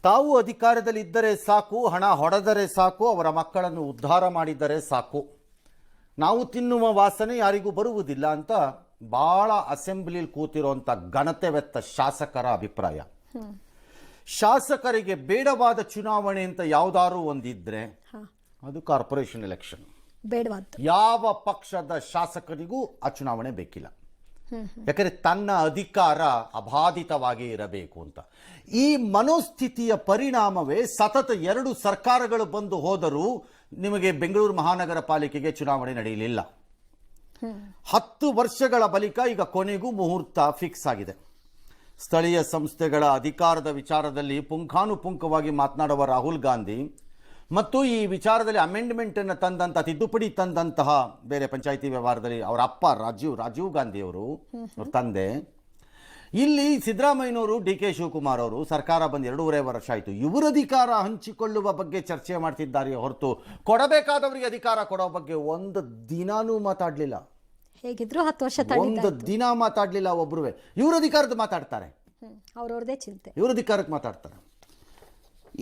ತಾವು ಅಧಿಕಾರದಲ್ಲಿದ್ದರೆ ಸಾಕು, ಹಣ ಹೊಡೆದರೆ ಸಾಕು, ಅವರ ಮಕ್ಕಳನ್ನು ಉದ್ಧಾರ ಮಾಡಿದರೆ ಸಾಕು, ನಾವು ತಿನ್ನುವ ವಾಸನೆ ಯಾರಿಗೂ ಬರುವುದಿಲ್ಲ ಅಂತ ಭಾಳ ಅಸೆಂಬ್ಲಿಲಿ ಕೂತಿರುವಂಥ ಘನತೆವೆತ್ತ ಶಾಸಕರ ಅಭಿಪ್ರಾಯ. ಶಾಸಕರಿಗೆ ಬೇಡವಾದ ಚುನಾವಣೆ ಅಂತ ಯಾವುದಾದ್ರೂ ಒಂದಿದ್ರೆ ಅದು ಕಾರ್ಪೊರೇಷನ್ ಎಲೆಕ್ಷನ್. ಯಾವ ಪಕ್ಷದ ಶಾಸಕರಿಗೂ ಆ ಚುನಾವಣೆ ಬೇಕಿಲ್ಲ. ಯಾಕಂದರೆ ತನ್ನ ಅಧಿಕಾರ ಅಬಾಧಿತವಾಗಿ ಇರಬೇಕು ಅಂತ. ಈ ಮನೋಸ್ಥಿತಿಯ ಪರಿಣಾಮವೇ ಸತತ 2 ಸರ್ಕಾರಗಳು ಬಂದು ಹೋದರೂ ನಿಮಗೆ ಬೆಂಗಳೂರು ಮಹಾನಗರ ಪಾಲಿಕೆಗೆ ಚುನಾವಣೆ ನಡೆಯಲಿಲ್ಲ. 10 ವರ್ಷಗಳ ಬಳಿಕ ಈಗ ಕೊನೆಗೂ ಮುಹೂರ್ತ ಫಿಕ್ಸ್ ಆಗಿದೆ. ಸ್ಥಳೀಯ ಸಂಸ್ಥೆಗಳ ಅಧಿಕಾರದ ವಿಚಾರದಲ್ಲಿ ಪುಂಖಾನುಪುಂಖವಾಗಿ ಮಾತನಾಡುವ ರಾಹುಲ್ ಗಾಂಧಿ ಮತ್ತು ಈ ವಿಚಾರದಲ್ಲಿ ಅಮೆಂಡ್ಮೆಂಟನ್ನು ತಂದಂಥ, ತಿದ್ದುಪಡಿ ತಂದಂತಹ ಬೇರೆ ಪಂಚಾಯಿತಿ ವ್ಯವಹಾರದಲ್ಲಿ ಅವರ ಅಪ್ಪ ರಾಜೀವ್ ಗಾಂಧಿಯವರು, ಅವ್ರ ತಂದೆ, ಇಲ್ಲಿ ಸಿದ್ದರಾಮಯ್ಯನವರು, ಡಿ ಕೆ ಶಿವಕುಮಾರ್ ಅವರು ಸರ್ಕಾರ ಬಂದು 2.5 ವರ್ಷ ಆಯಿತು. ಇವರ ಅಧಿಕಾರ ಹಂಚಿಕೊಳ್ಳುವ ಬಗ್ಗೆ ಚರ್ಚೆ ಮಾಡ್ತಿದ್ದಾರೆ ಹೊರತು ಕೊಡಬೇಕಾದವರಿಗೆ ಅಧಿಕಾರ ಕೊಡೋ ಬಗ್ಗೆ ಒಂದು ದಿನಾನೂ ಮಾತಾಡಲಿಲ್ಲ. ಹೇಗಿದ್ರು 10 ವರ್ಷ ಒಂದು ದಿನ ಮಾತಾಡಲಿಲ್ಲ ಒಬ್ರು. ಇವ್ರ ಅಧಿಕಾರದ ಮಾತಾಡ್ತಾರೆ, ಅವ್ರವ್ರದೇ ಚಿಂತೆ, ಇವ್ರ ಅಧಿಕಾರಕ್ಕೆ ಮಾತಾಡ್ತಾರೆ.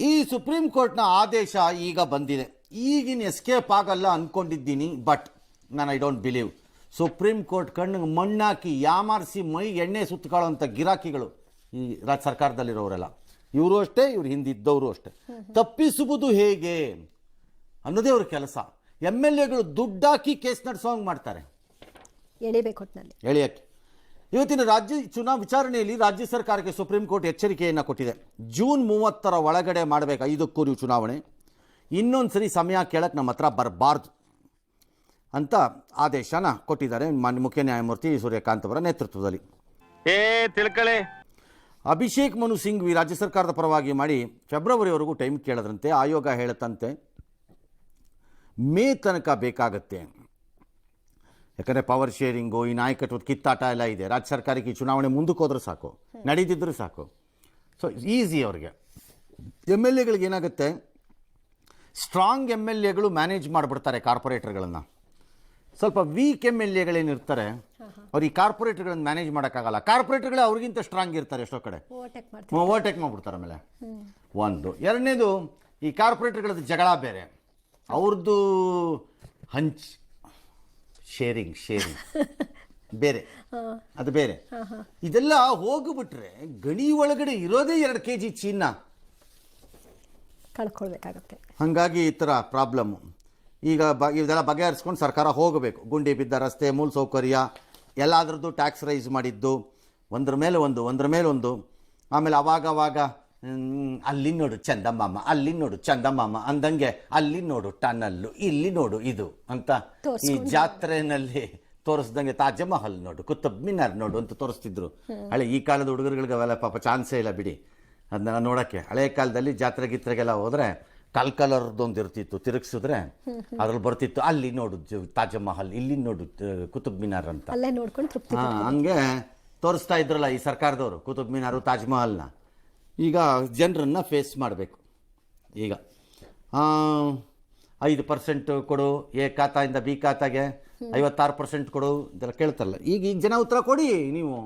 ಈ ಸುಪ್ರೀಂ ಕೋರ್ಟ್ನ ಆದೇಶ ಈಗ ಬಂದಿದೆ. ಈಗಿನ ಎಸ್ಕೇಪ್ ಆಗಲ್ಲ ಅಂದ್ಕೊಂಡಿದ್ದೀನಿ, ಬಟ್ ನಾನು I don't believe. Supreme court ಕಣ್ಣಿಗೆ ಮಣ್ಣಾಕಿ ಯಾಮಾರಿಸಿ ಮೈ ಎಣ್ಣೆ ಸುತ್ತಕೊಳ್ಳೋಂಥ ಗಿರಾಕಿಗಳು ಈ ರಾಜ್ಯ ಸರ್ಕಾರದಲ್ಲಿರೋರೆಲ್ಲ. ಇವರು ಅಷ್ಟೇ, ಇವ್ರು ಹಿಂದಿದ್ದವರು ಅಷ್ಟೇ. ತಪ್ಪಿಸುವುದು ಹೇಗೆ ಅನ್ನೋದೇ ಅವ್ರ ಕೆಲಸ. MLAಗಳು ದುಡ್ಡಾಕಿ ಕೇಸ್ ನಡೆಸೋಂಗೆ ಮಾಡ್ತಾರೆ, ಎಳೆಯಕ್ಕೆ. ಇವತ್ತಿನ ರಾಜ್ಯ ವಿಚಾರಣೆಯಲ್ಲಿ ರಾಜ್ಯ ಸರ್ಕಾರಕ್ಕೆ ಸುಪ್ರೀಂ ಕೋರ್ಟ್ ಎಚ್ಚರಿಕೆಯನ್ನು ಕೊಟ್ಟಿದೆ. ಜೂನ್ 30ರ ಒಳಗಡೆ ಮಾಡಬೇಕು 5ಕ್ಕೂ ನೀವು ಚುನಾವಣೆ. ಇನ್ನೊಂದು ಸರಿ ಸಮಯ ಕೇಳಕ್ಕೆ ನಮ್ಮ ಹತ್ರ ಬರಬಾರ್ದು ಅಂತ ಆದೇಶನ ಕೊಟ್ಟಿದ್ದಾರೆ ಮಾನ್ಯ ಮುಖ್ಯ ನ್ಯಾಯಮೂರ್ತಿ ಸೂರ್ಯಕಾಂತ್ ಅವರ ನೇತೃತ್ವದಲ್ಲಿ. ಅಭಿಷೇಕ್ ಮನು ಸಿಂಘ್ವಿ ರಾಜ್ಯ ಸರ್ಕಾರದ ಪರವಾಗಿ ಮಾಡಿ ಫೆಬ್ರವರಿವರೆಗೂ ಟೈಮ್ ಕೇಳದ್ರಂತೆ. ಆಯೋಗ ಹೇಳುತ್ತಂತೆ ಮೇ ತನಕ ಬೇಕಾಗತ್ತೆ. ಯಾಕಂದರೆ ಪವರ್ ಶೇರಿಂಗು, ಈ ನಾಯಕತ್ವದ ಕಿತ್ತಾಟ ಎಲ್ಲ ಇದೆ. ರಾಜ್ಯ ಸರ್ಕಾರಕ್ಕೆ ಈ ಚುನಾವಣೆ ಮುಂದಕ್ಕೆ ಹೋದ್ರೆ ಸಾಕು, ನಡೀತಿದ್ರು ಸಾಕು. ಸೊ ಈಸಿ ಅವ್ರಿಗೆ. MLAಗಳಿಗೆ ಏನಾಗುತ್ತೆ, ಸ್ಟ್ರಾಂಗ್ MLAಗಳು ಮ್ಯಾನೇಜ್ ಮಾಡಿಬಿಡ್ತಾರೆ ಕಾರ್ಪೊರೇಟರ್ಗಳನ್ನು. ಸ್ವಲ್ಪ ವೀಕ್ MLAಗಳೇನಿರ್ತಾರೆ ಅವ್ರು ಈ ಕಾರ್ಪೊರೇಟರ್ಗಳನ್ನು ಮ್ಯಾನೇಜ್ ಮಾಡೋಕ್ಕಾಗಲ್ಲ. ಕಾರ್ಪೊರೇಟರ್ಗಳೇ ಅವ್ರಿಗಿಂತ ಸ್ಟ್ರಾಂಗ್ ಇರ್ತಾರೆ, ಎಷ್ಟೋ ಕಡೆ ಓವರ್ಟೇಕ್ ಮಾಡಿಬಿಡ್ತಾರೆ. ಆಮೇಲೆ ಒಂದು ಎರಡನೇದು, ಈ ಕಾರ್ಪೊರೇಟರ್ಗಳದ್ದು ಜಗಳ ಬೇರೆ, ಅವ್ರದ್ದು ಶೇರಿಂಗ್ ಬೇರೆ, ಅದು ಬೇರೆ. ಇದೆಲ್ಲ ಹೋಗ್ಬಿಟ್ರೆ ಗಣಿ ಒಳಗಡೆ ಇರೋದೇ 2 kg ಚಿನ್ನ ಕಳ್ಕೊಳ್ಬೇಕಾಗತ್ತೆ. ಹಾಗಾಗಿ ಈ ಥರ ಪ್ರಾಬ್ಲಮ್ಮು. ಈಗ ಇದೆಲ್ಲ ಬಗೆಹರಿಸ್ಕೊಂಡು ಸರ್ಕಾರ ಹೋಗಬೇಕು. ಗುಂಡಿ ಬಿದ್ದ ರಸ್ತೆ, ಮೂಲಸೌಕರ್ಯ ಎಲ್ಲದರದ್ದು ಟ್ಯಾಕ್ಸ್ ರೈಸ್ ಮಾಡಿದ್ದು ಒಂದ್ರ ಮೇಲೆ ಒಂದು. ಆಮೇಲೆ ಅವಾಗವಾಗ ಅಲ್ಲಿ ನೋಡು ಚಂದಮಾಮ, ಅಲ್ಲಿ ನೋಡು ಚಂದಮಾಮ ಅಂದಂಗೆ, ಅಲ್ಲಿ ನೋಡು ಟನಲ್ಲು, ಇಲ್ಲಿ ನೋಡು ಇದು ಅಂತ ಈ ಜಾತ್ರೆನಲ್ಲಿ ತೋರಿಸ್ದಂಗೆ ತಾಜ್ ಮಹಲ್ ನೋಡು, ಕುತುಬ್ ಮಿನಾರ್ ನೋಡು ಅಂತ ತೋರಿಸ್ತಿದ್ರು. ಹಳೆ ಈ ಕಾಲದ ಹುಡುಗರುಗಳಿಗೆ ಅವೆಲ್ಲ ಪಾಪ ಚಾನ್ಸೇ ಇಲ್ಲ ಬಿಡಿ ಅದನ್ನ ನೋಡೋಕ್ಕೆ. ಹಳೆ ಕಾಲದಲ್ಲಿ ಜಾತ್ರೆ ಗೀತ್ರೆಗೆಲ್ಲ ಹೋದರೆ ಕಲರ್ದೊಂದು ಇರ್ತಿತ್ತು, ತಿರುಗಿಸಿದ್ರೆ ಅದ್ರಲ್ಲಿ ಬರ್ತಿತ್ತು ಅಲ್ಲಿ ನೋಡು ತಾಜ್ ಮಹಲ್, ಇಲ್ಲಿ ನೋಡು ಕುತುಬ್ ಮಿನಾರ್ ಅಂತ. ಹಂಗೆ ತೋರಿಸ್ತಾ ಇದ್ರಲ್ಲ ಈ ಸರ್ಕಾರದವರು ಕುತುಬ್ ಮಿನಾರು, ತಾಜ್ ಮಹಲ್ನ. ಈಗ ಜನರನ್ನು ಫೇಸ್ ಮಾಡಬೇಕು. ಈಗ 5% ಕೊಡು ಎ ಖಾತಾಯಿಂದ ಬಿ ಖಾತಾಗೆ, 56% ಕೊಡು ಇದೆಲ್ಲ ಕೇಳ್ತಾರಲ್ಲ. ಈಗ ಜನ ಉತ್ತರ ಕೊಡಿ ನೀವು.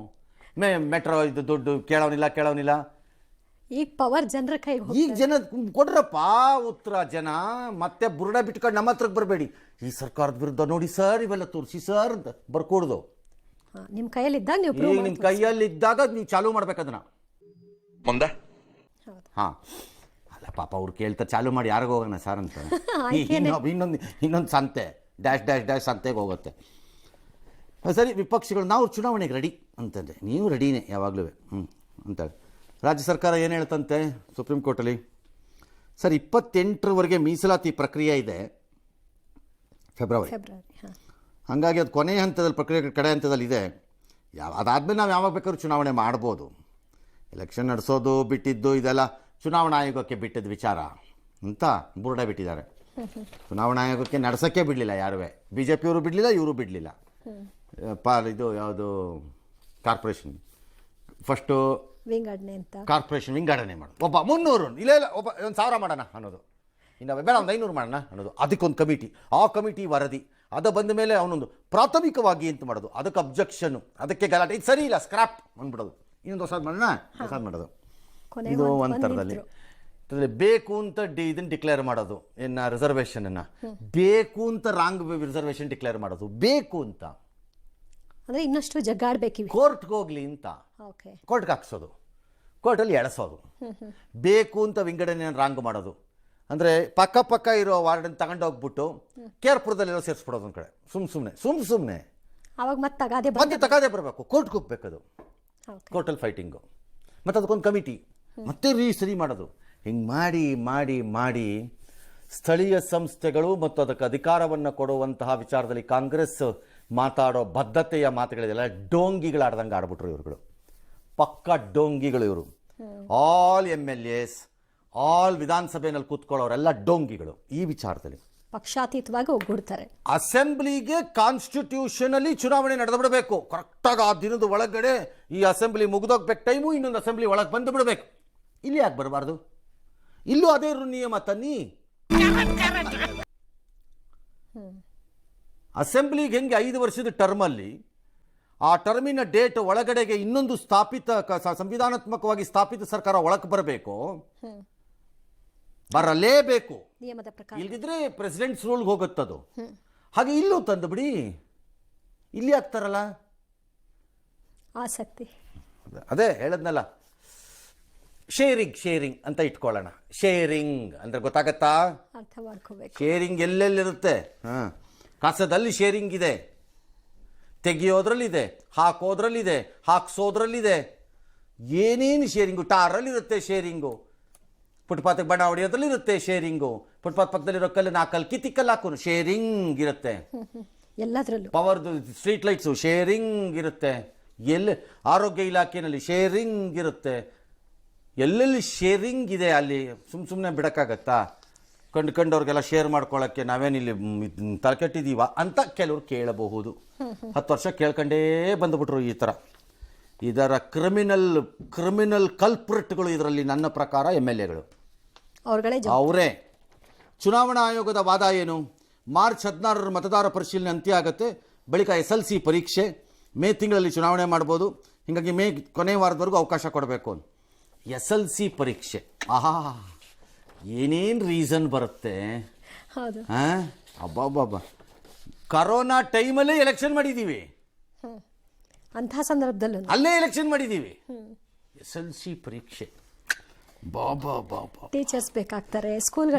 ಮೆಟ್ರೋ ಇದು ದುಡ್ಡು ಕೇಳೋನಿಲ್ಲ. ಈಗ ಪವರ್ ಜನರ ಕೈ, ಈಗ ಜನ ಕೊಡ್ರಪ್ಪ ಉತ್ತರ. ಜನ ಮತ್ತೆ ಬುರುಡ ಬಿಟ್ಕೊಂಡು ನಮ್ಮ ಹತ್ರಕ್ಕೆ ಬರಬೇಡಿ. ಈ ಸರ್ಕಾರದ ವಿರುದ್ಧ ನೋಡಿ ಸರ್, ಇವೆಲ್ಲ ತೋರಿಸಿ ಸರ್ ಅಂತ ಬರ್ಕೊಡ್ದು. ನಿಮ್ಮ ಕೈಯಲ್ಲಿದ್ದಾಗ ನಿಮ್ಮ ಕೈಯಲ್ಲಿದ್ದಾಗ ನೀವು ಚಾಲೂ ಮಾಡ್ಬೇಕದನ್ನ ಮುಂದೆ. ಹಾಂ, ಅಲ್ಲ ಪಾಪ ಅವ್ರು ಕೇಳ್ತಾರೆ ಚಾಲೂ ಮಾಡಿ ಯಾರಿಗೂ ಹೋಗೋಣ ಸರ್ ಅಂತ. ಇನ್ನೊಂದು ಸಂತೆ ಡ್ಯಾಶ್ ಸಂತೆಗೆ ಹೋಗುತ್ತೆ. ಸರಿ, ವಿಪಕ್ಷಗಳು ನಾವು ಚುನಾವಣೆಗೆ ರೆಡಿ ಅಂತಂದರೆ ನೀವು ರೆಡಿನೇ ಯಾವಾಗಲೂ ಅಂತಾರೆ. ರಾಜ್ಯ ಸರ್ಕಾರ ಏನು ಹೇಳ್ತಂತೆ ಸುಪ್ರೀಂ ಕೋರ್ಟಲ್ಲಿ, ಸರ್ 28ರವರೆಗೆ ಮೀಸಲಾತಿ ಪ್ರಕ್ರಿಯೆ ಇದೆ, ಫೆಬ್ರವರಿ. ಹಾಗಾಗಿ ಅದು ಕೊನೆಯ ಹಂತದಲ್ಲಿ, ಪ್ರಕ್ರಿಯೆ ಕಡೆ ಹಂತದಲ್ಲಿ ಇದೆ. ಅದಾದಮೇಲೆ ನಾವು ಯಾವಾಗ ಬೇಕಾದ್ರೂ ಚುನಾವಣೆ ಮಾಡ್ಬೋದು. ಎಲೆಕ್ಷನ್ ನಡೆಸೋದು ಬಿಟ್ಟಿದ್ದು ಇದೆಲ್ಲ ಚುನಾವಣಾ ಆಯೋಗಕ್ಕೆ ಬಿಟ್ಟಿದ್ದ ವಿಚಾರ ಅಂತ ಬುರುಡ ಬಿಟ್ಟಿದ್ದಾರೆ. ಚುನಾವಣಾ ಆಯೋಗಕ್ಕೆ ನಡೆಸೋಕ್ಕೆ ಬಿಡಲಿಲ್ಲ ಯಾರೂ. BJPಯವರು ಬಿಡಲಿಲ್ಲ, ಇವರು ಬಿಡಲಿಲ್ಲ. ಇದು ಯಾವುದು ಕಾರ್ಪೊರೇಷನ್ ಫಸ್ಟು ಕಾರ್ಪೊರೇಷನ್ ವಿಂಗಡಣೆ ಮಾಡೋದು. ಒಬ್ಬ 300 ಇಲ್ಲ ಒಬ್ಬ 1000 ಮಾಡೋಣ ಅನ್ನೋದು, ಇನ್ನು ಬೇಡ ಒಂದು 500 ಮಾಡೋಣ ಅನ್ನೋದು. ಅದಕ್ಕೊಂದು ಕಮಿಟಿ, ಆ ಕಮಿಟಿ ವರದಿ ಅದು ಬಂದ ಮೇಲೆ ಅವನೊಂದು ಪ್ರಾಥಮಿಕವಾಗಿ ಅಂತ ಮಾಡೋದು, ಅದಕ್ಕೆ ಅಬ್ಜೆಕ್ಷನ್ನು, ಅದಕ್ಕೆ ಗಲಾಟೆ, ಇದು ಸರಿ ಇಲ್ಲ ಸ್ಕ್ರಾಪ್ ಅಂದ್ಬಿಡೋದು, ಇನ್ನೊಂದು ಹೊಸದು ಮಾಡೋಣ ಮಾಡೋದು. ಇದು ಒಂದು ಥರದಲ್ಲಿ. ಬೇಕು ಅಂತ ಇದನ್ನು ಡಿಕ್ಲೇರ್ ಮಾಡೋದು ಏನು ರಿಸರ್ವೇಷನನ್ನು, ಬೇಕು ಅಂತ ರಾಂಗ್ ರಿಸರ್ವೇಷನ್ ಡಿಕ್ಲೇರ್ ಮಾಡೋದು, ಬೇಕು ಅಂತ ಅಂದರೆ ಇನ್ನಷ್ಟು ಜಗ್ಗಾಡ್ಬೇಕಿವಿ. ಕೋರ್ಟ್ಗೆ ಹೋಗ್ಲಿ ಅಂತ ಓಕೆ, ಕೋರ್ಟ್ಗೆ ಹಾಕ್ಸೋದು, ಕೋರ್ಟಲ್ಲಿ ಎಳಸೋದು. ಬೇಕು ಅಂತ ವಿಂಗಡಣೆಯನ್ನು ರಾಂಗ್ ಮಾಡೋದು ಅಂದರೆ ಪಕ್ಕ ಇರೋ ವಾರ್ಡನ್ನು ತಗೊಂಡೋಗ್ಬಿಟ್ಟು ಕೇರ್ಪುರದಲ್ಲಿರೋ ಸೇರಿಸ್ಬಿಡೋದು ಒಂದು ಕಡೆ ಸುಮ್ಮನೆ ಅವಾಗ ಮತ್ತೆ ತಗಾದೆ ಬರಬೇಕು, ಕೋರ್ಟ್ಗೆ ಹೋಗ್ಬೇಕದು, ಕೋರ್ಟಲ್ಲಿ ಫೈಟಿಂಗು, ಮತ್ತು ಅದಕ್ಕೊಂದು ಕಮಿಟಿ ಮತ್ತೆ ಸರಿ ಮಾಡೋದು. ಹಿಂಗೆ ಮಾಡಿ ಮಾಡಿ ಮಾಡಿ ಸ್ಥಳೀಯ ಸಂಸ್ಥೆಗಳು ಮತ್ತು ಅದಕ್ಕೆ ಅಧಿಕಾರವನ್ನು ಕೊಡುವಂತಹ ವಿಚಾರದಲ್ಲಿ ಕಾಂಗ್ರೆಸ್ ಮಾತಾಡೋ ಬದ್ಧತೆಯ ಮಾತುಗಳಿದೆಲ್ಲ ಡೋಂಗಿಗಳಾಡ್ದಂಗೆ ಆಡ್ಬಿಟ್ರು ಇವ್ರುಗಳು, ಪಕ್ಕ ಡೋಂಗಿಗಳು ಇವರು. ಆಲ್ MLAs, ಆಲ್ ವಿಧಾನಸಭೆಯಲ್ಲಿ ಕೂತ್ಕೊಳ್ಳೋರೆಲ್ಲ ಡೋಂಗಿಗಳು ಈ ವಿಚಾರದಲ್ಲಿ. ಪಕ್ಷಾತೀತವಾಗಿ ಒಗ್ಗೂಡ್ತಾರೆ. ಅಸೆಂಬ್ಲಿಗೆ ಕಾನ್ಸ್ಟಿಟ್ಯೂಷನಲ್ಲಿ ಚುನಾವಣೆ ನಡೆದು ಬಿಡಬೇಕು ಕರೆಕ್ಟಾಗಿ. ಆ ದಿನದ ಒಳಗಡೆ ಈ ಅಸೆಂಬ್ಲಿ ಮುಗಿದೋಗ್ಬೇಕು ಟೈಮು, ಇನ್ನೊಂದು ಅಸೆಂಬ್ಲಿ ಒಳಗೆ ಬಂದು ಬಿಡಬೇಕು. ಇಲ್ಲಿ ಯಾಕೆ ಬರಬಾರ್ದು? ಇಲ್ಲೂ ಅದೇ ನಿಯಮ ತನ್ನಿ. ಅಸೆಂಬ್ಲಿಗೆ ಹೆಂಗೆ 5 ವರ್ಷದ ಟರ್ಮಲ್ಲಿ ಆ ಟರ್ಮಿನ ಡೇಟ್ ಒಳಗಡೆಗೆ ಇನ್ನೊಂದು ಸಂವಿಧಾನಾತ್ಮಕವಾಗಿ ಸ್ಥಾಪಿತ ಸರ್ಕಾರ ಒಳಗೆ ಬರಬೇಕು, ಬರಲೇಬೇಕು ನಿಯಮದ ಪ್ರಕಾರ. ಇಲ್ದಿದ್ರೆ ಪ್ರೆಸಿಡೆಂಟ್ಸ್ ರೂಲ್ಗೆ ಹೋಗುತ್ತದು. ಹಾಗೆ ಇಲ್ಲೂ ತಂದು ಬಿಡಿ, ಇಲ್ಲಿ ಆಗ್ತಾರಲ್ಲ ಆಸಕ್ತಿ. ಅದೇ ಹೇಳದ್ನಲ್ಲ, ಶೇರಿಂಗ್ ಅಂತ ಇಟ್ಕೊಳ್ಳೋಣ. ಶೇರಿಂಗ್ ಅಂದ್ರೆ ಗೊತ್ತಾಗತ್ತಾ? ಅರ್ಥ ಮಾಡ್ಕೋಬೇಕು. ಶೇರಿಂಗ್ ಎಲ್ಲೆಲ್ಲಿರುತ್ತೆ? ಕಸದಲ್ಲಿ ಶೇರಿಂಗ್ ಇದೆ, ತೆಗಿಯೋದ್ರಲ್ಲಿದೆ, ಹಾಕೋದ್ರಲ್ಲಿದೆ, ಹಾಕ್ಸೋದ್ರಲ್ಲಿದೆ, ಏನೇನು ಶೇರಿಂಗು. ಟಾರಲ್ಲಿರುತ್ತೆ ಶೇರಿಂಗು, ಫುಟ್ಪಾತ್ಗೆ ಬಣ್ಣ ಹೊಡೆಯೋದ್ರಲ್ಲಿರುತ್ತೆ ಶೇರಿಂಗು, ಫುಟ್ಪಾತ್ ಪಕ್ಕದಲ್ಲಿರೋ ಕಲ್ಲು 4 ಕಲ್ಲು ಕಿತ್ತಿಕ್ಕಲ್ಲಿ ಹಾಕೋನು ಶೇರಿಂಗ್ ಇರುತ್ತೆ. ಎಲ್ಲದರಲ್ಲೂ ಪವರ್ದು ಸ್ಟ್ರೀಟ್ ಲೈಟ್ಸು ಶೇರಿಂಗ್ ಇರುತ್ತೆ. ಎಲ್ಲಿ ಆರೋಗ್ಯ ಇಲಾಖೆಯಲ್ಲಿ ಶೇರಿಂಗ್ ಇರುತ್ತೆ. ಎಲ್ಲೆಲ್ಲಿ ಶೇರಿಂಗ್ ಇದೆ ಅಲ್ಲಿ ಸುಮ್ಮನೆ ಬಿಡೋಕ್ಕಾಗತ್ತಾ? ಕಂಡವ್ರಿಗೆಲ್ಲ ಶೇರ್ ಮಾಡ್ಕೊಳ್ಳೋಕ್ಕೆ ನಾವೇನಿಲ್ಲಿ ತಲೆಕೆಟ್ಟಿದ್ದೀವ ಅಂತ ಕೆಲವರು ಕೇಳಬಹುದು. 10 ವರ್ಷ ಕೇಳ್ಕೊಂಡೇ ಬಂದುಬಿಟ್ರು ಈ ಥರ. ಇದರ ಕ್ರಿಮಿನಲ್ ಕಲ್ಪ್ರಿಟ್ಗಳು ಇದರಲ್ಲಿ ನನ್ನ ಪ್ರಕಾರ MLAಗಳು ಅವರೇ. ಚುನಾವಣಾ ಆಯೋಗದ ವಾದ ಏನು? ಮಾರ್ಚ್ 16 ಮತದಾರ ಪರಿಶೀಲನೆ ಅಂತ್ಯ ಆಗುತ್ತೆ, ಬಳಿಕ SLC ಪರೀಕ್ಷೆ, ಮೇ ತಿಂಗಳಲ್ಲಿ ಚುನಾವಣೆ ಮಾಡ್ಬೋದು, ಹೀಗಾಗಿ ಮೇ ಕೊನೆ ವಾರದವರೆಗೂ ಅವಕಾಶ ಕೊಡಬೇಕು. SLC ಪರೀಕ್ಷೆ, ಆಹಾ ಏನೇನು ರೀಸನ್ ಬರುತ್ತೆ. ಅಬ್ಬಬ್ಬಬ್ಬ, ಕರೋನಾ ಟೈಮಲ್ಲೇ ಎಲೆಕ್ಷನ್ ಮಾಡಿದ್ದೀವಿ, ಅಂತಹ ಸಂದರ್ಭದಲ್ಲೂ ಅಲ್ಲೇ ಎಲೆಕ್ಷನ್ ಮಾಡಿದ್ದೀವಿ. SLC ಪರೀಕ್ಷೆ, ಟೀಚರ್ಸ್ ಬೇಕಾಗ್ತಾರೆ,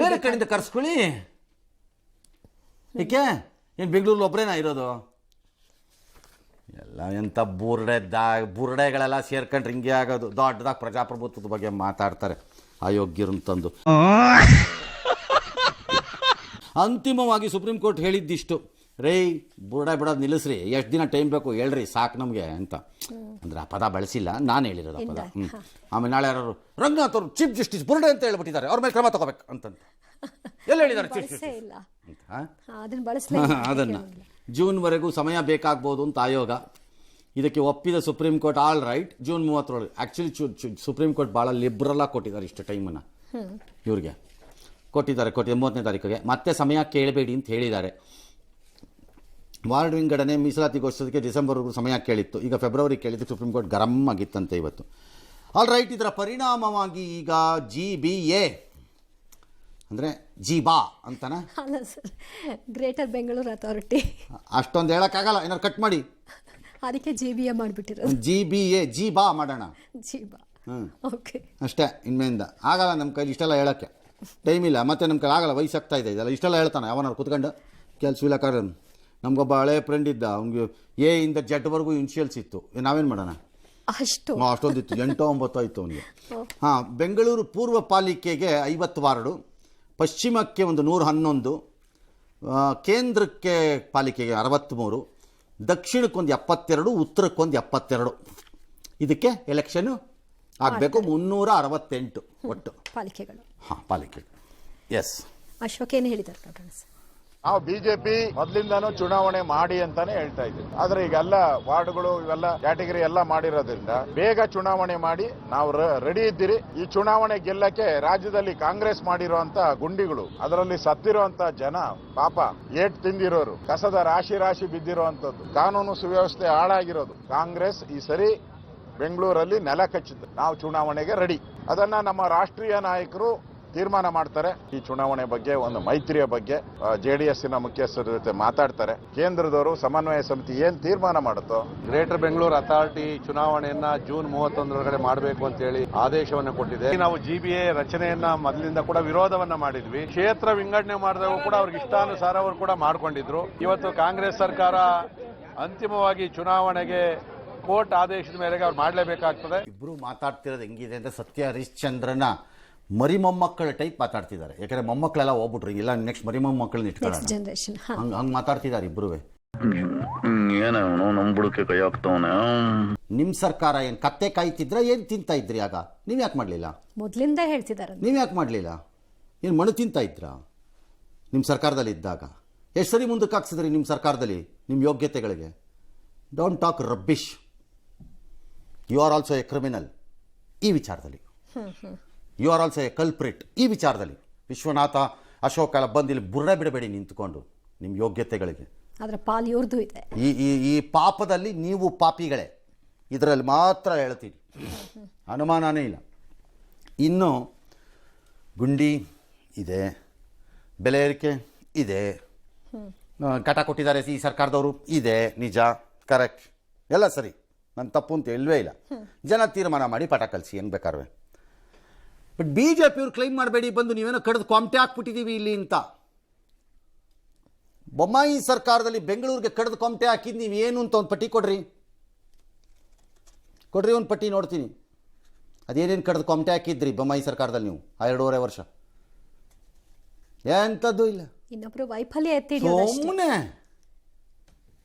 ಬೇರೆ ಕಡೆಯಿಂದ ಕರ್ಸ್ಕೊಳ್ಳಿ. ಏಕೆ ಏನು ಬೆಂಗಳೂರಲ್ಲಿ ಒಬ್ಬರೇನಾ ಇರೋದು? ಎಲ್ಲ ಎಂಥ ಬುರ್ಡೆಗಳೆಲ್ಲ ಸೇರ್ಕೊಂಡ್ರೆ ಹಿಂಗೆ ಆಗೋದು. ದೊಡ್ಡದಾಗಿ ಪ್ರಜಾಪ್ರಭುತ್ವದ ಬಗ್ಗೆ ಮಾತಾಡ್ತಾರೆ ಅಯೋಗ್ಯರನ್ನು ತಂದು. ಅಂತಿಮವಾಗಿ ಸುಪ್ರೀಂ ಕೋರ್ಟ್ ಹೇಳಿದ್ದಿಷ್ಟು, ರೇ ಬುರ್ಡೆ ಬಿಡೋದು ನಿಲ್ಲಿಸ್ರಿ, ಎಷ್ಟು ದಿನ ಟೈಮ್ ಬೇಕು ಹೇಳ್ರಿ ಸಾಕು ನಮಗೆ ಅಂತ. ಅಂದರೆ ಆ ಪದ ಬಳಸಿಲ್ಲ, ನಾನು ಹೇಳಿರೋದು ಆ ಪದ. ಆಮೇಲೆ ನಾಳೆ ಯಾರು ರಂಗನಾಥ್ ಅವರು ಚೀಫ್ ಜಸ್ಟಿಸ್ ಬುರ್ಡೆ ಅಂತ ಹೇಳ್ಬಿಟ್ಟಿದ್ದಾರೆ, ಅವ್ರ ಮೇಲೆ ಕ್ರಮ ತಗೋಬೇಕು ಅಂತಂತ ಎಲ್ಲ ಹೇಳಿದ್ದಾರೆ ಚೀಫ್ ಜಸ್ಟಿಸ್ ಅಂತ. ಅದನ್ನು ಜೂನ್ವರೆಗೂ ಸಮಯ ಬೇಕಾಗ್ಬೋದು ಅಂತ ಆಯೋಗ. ಇದಕ್ಕೆ ಒಪ್ಪಿದ supreme court, all right June 30. Actually supreme court ಭಾಳ ಲಿಬ್ರಲಾಗಿ ಕೊಟ್ಟಿದ್ದಾರೆ ಇಷ್ಟು ಟೈಮನ್ನು ಇವ್ರಿಗೆ ಕೊಟ್ಟಿದ್ದಾರೆ 30ನೇ ತಾರೀಕಿಗೆ. ಮತ್ತೆ ಸಮಯ ಕೇಳಬೇಡಿ ಅಂತ ಹೇಳಿದ್ದಾರೆ. ವಾರ್ಡ್ ವಿಂಗಡಣೆ ಮೀಸಲಾತಿಗೋಸ್ಕರಕ್ಕೆ ಡಿಸೆಂಬರ್ವರೆಗೂ ಸಮಯ ಕೇಳಿತ್ತು, ಈಗ ಫೆಬ್ರವರಿ ಕೇಳಿದ್ದು ಸುಪ್ರೀಂ ಕೋರ್ಟ್ ಗರಂ ಆಗಿತ್ತಂತೆ ಇವತ್ತು. ಆಲ್ ರೈಟ್, ಇದರ ಪರಿಣಾಮವಾಗಿ ಈಗ GBA ಅಂದರೆ ಜೀಬಾ ಅಂತನಾ? ಅಲ್ಲ ಸರ್, ಗ್ರೇಟರ್ ಬೆಂಗಳೂರು ಅಥಾರಿಟಿ. ಅಷ್ಟೊಂದು ಹೇಳೋಕ್ಕಾಗಲ್ಲ, ಏನಾರು ಕಟ್ ಮಾಡಿ. ಅದಕ್ಕೆ GBA ಮಾಡಿಬಿಟ್ಟಿರೋದು. GBA ಜೀಬಾ ಮಾಡೋಣ. ಜೀಬಾ, ಓಕೆ ಅಷ್ಟೇ. ಇನ್ಮೇಲಿಂದ ಆಗಲ್ಲ ನಮ್ಮ ಕೈಲಿ ಇಷ್ಟೆಲ್ಲ ಹೇಳೋಕ್ಕೆ, ಟೈಮ್ ಇಲ್ಲ, ಮತ್ತು ನಮ್ಮ ಕೈಲಿ ಆಗಲ್ಲ, ವಯಸ್ಸಾಗ್ತಾ ಇದೆ, ಇದೆಲ್ಲ ಇಷ್ಟೆಲ್ಲ ಹೇಳ್ತಾನೆ ಯಾವನಾರು ಕೂತ್ಕೊಂಡು. ಕೆಲಸವಿಲ್ಲ ಕಾರಣ. ನಮಗೊಬ್ಬ ಹಳೆ ಫ್ರೆಂಡ್ ಇದ್ದ, ಅವ್ನಿಗೆ A ಇಂದ Z ಇನ್ಶಿಯಲ್ಸ್ ಇತ್ತು, ನಾವೇನು ಮಾಡೋಣ? ಅಷ್ಟೊಂದಿತ್ತು, 8-9 ಆಯಿತು ಅವನಿಗೆ. ಬೆಂಗಳೂರು ಪೂರ್ವ ಪಾಲಿಕೆಗೆ 50 ವಾರ್ಡು, ಪಶ್ಚಿಮಕ್ಕೆ ಒಂದು 111, ಕೇಂದ್ರಕ್ಕೆ ಪಾಲಿಕೆಗೆ 63, ದಕ್ಷಿಣಕ್ಕೊಂದು 72, ಉತ್ತರಕ್ಕೊಂದು 72. ಇದಕ್ಕೆ ಎಲೆಕ್ಷನ್ನು ಆಗಬೇಕು. 368 ಒಟ್ಟು ಪಾಲಿಕೆಗಳು. ಪಾಲಿಕೆ. ಎಸ್, ಅಶೋಕ್ ಏನು ಹೇಳಿದ್ದಾರೆ ನೋಡೋಣ ಸರ್. ನಾವು ಬಿಜೆಪಿ ಮೊದಲಿಂದಾನು ಚುನಾವಣೆ ಮಾಡಿ ಅಂತಾನೆ ಹೇಳ್ತಾ ಇದ್ದೀವಿ. ಆದ್ರೆ ಈಗೆಲ್ಲ ವಾರ್ಡ್ಗಳು ಇವೆಲ್ಲ ಕ್ಯಾಟಗರಿ ಎಲ್ಲ ಮಾಡಿರೋದ್ರಿಂದ ಬೇಗ ಚುನಾವಣೆ ಮಾಡಿ ನಾವು ರೆಡಿ ಇದ್ದೀರಿ. ಈ ಚುನಾವಣೆ ಗೆಲ್ಲಕ್ಕೆ ರಾಜ್ಯದಲ್ಲಿ ಕಾಂಗ್ರೆಸ್ ಮಾಡಿರುವಂತ ಗುಂಡಿಗಳು, ಅದರಲ್ಲಿ ಸತ್ತಿರುವಂತ ಜನ ಪಾಪ, ಏಟ್ ತಿಂದಿರೋರು, ಕಸದ ರಾಶಿ ಬಿದ್ದಿರುವಂತದ್ದು, ಕಾನೂನು ಸುವ್ಯವಸ್ಥೆ ಹಾಳಾಗಿರೋದು. ಕಾಂಗ್ರೆಸ್ ಈ ಸರಿ ಬೆಂಗಳೂರಲ್ಲಿ ನೆಲ ಕಚ್ಚಿದ್ದು. ನಾವು ಚುನಾವಣೆಗೆ ರೆಡಿ. ಅದನ್ನ ನಮ್ಮ ರಾಷ್ಟ್ರೀಯ ನಾಯಕರು ತೀರ್ಮಾನ ಮಾಡ್ತಾರೆ. ಈ ಚುನಾವಣೆ ಬಗ್ಗೆ, ಒಂದು ಮೈತ್ರಿಯ ಬಗ್ಗೆ JDS-ನ ಮುಖ್ಯಸ್ಥರ ಜೊತೆ ಮಾತಾಡ್ತಾರೆ. ಕೇಂದ್ರದವರು ಸಮನ್ವಯ ಸಮಿತಿ ಏನ್ ತೀರ್ಮಾನ ಮಾಡುತ್ತೋ, ಗ್ರೇಟರ್ ಬೆಂಗಳೂರು ಅಥಾರಿಟಿ ಚುನಾವಣೆಯನ್ನ ಜೂನ್ 31 ಮಾಡಬೇಕು ಅಂತ ಹೇಳಿ ಆದೇಶವನ್ನ ಕೊಟ್ಟಿದೆ. ನಾವು GBA ರಚನೆಯನ್ನ ಮೊದಲಿಂದ ಕೂಡ ವಿರೋಧವನ್ನ ಮಾಡಿದ್ವಿ. ಕ್ಷೇತ್ರ ವಿಂಗಡಣೆ ಮಾಡಿದಾಗ ಕೂಡ ಅವ್ರಿಗೆ ಇಷ್ಟಾನುಸಾರ ಅವರು ಕೂಡ ಮಾಡ್ಕೊಂಡಿದ್ರು. ಇವತ್ತು ಕಾಂಗ್ರೆಸ್ ಸರ್ಕಾರ ಅಂತಿಮವಾಗಿ ಚುನಾವಣೆಗೆ ಕೋರ್ಟ್ ಆದೇಶದ ಮೇರೆಗೆ ಅವ್ರು ಮಾಡಲೇಬೇಕಾಗ್ತದೆ. ಇಬ್ರು ಮಾತಾಡ್ತಿರೋದು ಹೆಂಗಿದೆ ಅಂದ್ರೆ ಸತ್ಯ ಹರಿಶ್ಚಂದ್ರನ ಮರಿ ಮೊಮ್ಮಕ್ಕಳ ಟೈಪ್ ಮಾತಾಡ್ತಿದ್ದಾರೆ. ಯಾಕಂದ್ರೆ ಮೊಮ್ಮಕ್ಕಳೆಲ್ಲ ಹೋಗ್ಬಿಟ್ರು, ಇಲ್ಲ ನೆಕ್ಸ್ಟ್ ಮರಿ ಮೊಮ್ಮಕ್ಕಳನ್ನ ಇಟ್ಕೊಳ್ಳೋಣ, ಜನರೇಷನ್ ಹಂಗೆ ಮಾತಾಡ್ತಿದ್ದಾರೆ ಇಬ್ರುವೆ. ಏನವನು ನಮ್ ಬುಡಕ್ಕೆ ಕೈ ಹಾಕ್ತವನ. ನಿಮ್ ಸರ್ಕಾರ ಏನ್ ಕತ್ತೆ ಕಾಯ್ತಿದ್ರ, ಏನ್ ತಿಂತಾ ಇದ್ರಿ? ಆಗ ನೀವ್ ಯಾಕೆ ಮಾಡ್ಲಿಲ್ಲ? ಮೊದಲಿಂದ ಹೇಳ್ತಿದ್ದಾರೆ. ನೀವ್ ಯಾಕೆ ಮಾಡ್ಲಿಲ್ಲ? ಏನ್ ಮಣ್ಣು ತಿಂತಾ ಇದ್ರ ನಿಮ್ ಸರ್ಕಾರದಲ್ಲಿ ಇದ್ದಾಗ? ಎಷ್ಟು ಸರಿ ಮುಂದಕ್ಕೆ ಹಾಕ್ಸಿದ್ರಿ ನಿಮ್ಮ ಸರ್ಕಾರದಲ್ಲಿ ನಿಮ್ಮ ಯೋಗ್ಯತೆಗಳಿಗೆ? Don't talk rubbish. You are also a criminal ಈ ವಿಚಾರದಲ್ಲಿ. You are also a culprit ಈ ವಿಚಾರದಲ್ಲಿ. ವಿಶ್ವನಾಥ ಅಶೋಕ ಎಲ್ಲ ಬಂದು ಇಲ್ಲಿ ಬುರ್ರ ಬಿಡಬೇಡಿ ನಿಂತ್ಕೊಂಡು ನಿಮ್ಮ ಯೋಗ್ಯತೆಗಳಿಗೆ. ಅದರ ಪಾಲು ಇವ್ರದ್ದು ಇದೆ. ಈ ಪಾಪದಲ್ಲಿ ನೀವು ಪಾಪಿಗಳೇ, ಇದರಲ್ಲಿ ಮಾತ್ರ ಹೇಳ್ತೀನಿ, ಅನುಮಾನನೇ ಇಲ್ಲ. ಇನ್ನು ಗುಂಡಿ ಇದೆ, ಬೆಲೆ ಏರಿಕೆ ಇದೆ, ಕಟ ಕೊಟ್ಟಿದ್ದಾರೆ ಈ ಸರ್ಕಾರದವರು ಇದೆ, ನಿಜ, ಕರೆಕ್ಟ್, ಎಲ್ಲ ಸರಿ, ನನ್ನ ತಪ್ಪು ಅಂತ ಇಲ್ವೇ ಇಲ್ಲ. ಜನ ತೀರ್ಮಾನ ಮಾಡಿ ಪಟ ಕಲಿಸಿ ಏನು ಬೇಕಾರ್ವೆ. ಬಟ್ BJP ಅವ್ರು ಕ್ಲೈಮ್ ಮಾಡಬೇಡಿ ಬಂದು ನೀವೇನೋ ಕಡ್ದು ಕ್ವಾಮ್ಟೆ ಹಾಕ್ಬಿಟ್ಟಿದ್ದೀವಿ ಇಲ್ಲಿ ಅಂತ. ಬೊಮ್ಮಾಯಿ ಸರ್ಕಾರದಲ್ಲಿ ಬೆಂಗಳೂರಿಗೆ ಕಡ್ದು ಕ್ವಾಮ್ಟೆ ಹಾಕಿದ್ದು ನೀವು ಏನು ಅಂತ ಒಂದು ಪಟ್ಟಿ ಕೊಡ್ರಿ, ಒಂದು ಪಟ್ಟಿ ನೋಡ್ತೀನಿ. ಅದೇನೇನು ಕಡ್ದು ಕ್ವಾಮ್ಟೆ ಹಾಕಿದ್ರಿ ಬೊಮ್ಮಾಯಿ ಸರ್ಕಾರದಲ್ಲಿ ನೀವು ಆ 2.5 ವರ್ಷ? ಎಂಥದ್ದು ಇಲ್ಲ. ಇನ್ನೊಬ್ರು ವೈಫಲ್ಯ ಎತ್ತಿ ಸುಮ್ಮನೆ